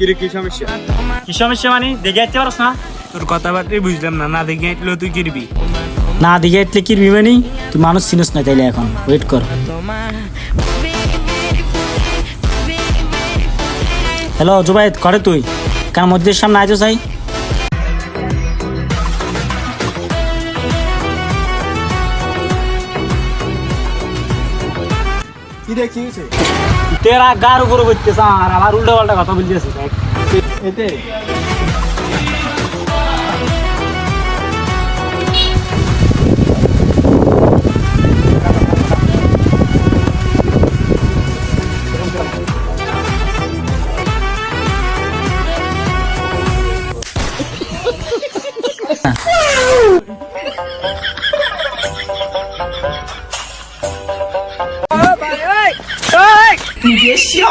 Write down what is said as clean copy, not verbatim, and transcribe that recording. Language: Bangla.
কিরে কি সমস্যা? কি সমস্যা মানে দেখে আসতে পারস না? তোর কথাবার্তাই বুঝলাম না, না দেখে আইটলো তুই কিরবি? না দেখে আসলে কিরবি মানে? তুই মানুষ চিনিস না তাইলে এখন ওয়েট কর। হ্যালো জুবাইদ, করে তুই কার মধ্যে সামনে আইছো চাই? কিরে কি হয়েছে? তেরা গার উপরে করতেছ আর আমার উল্টা পাল্টা কথা বলতেছিস। এতে你别笑。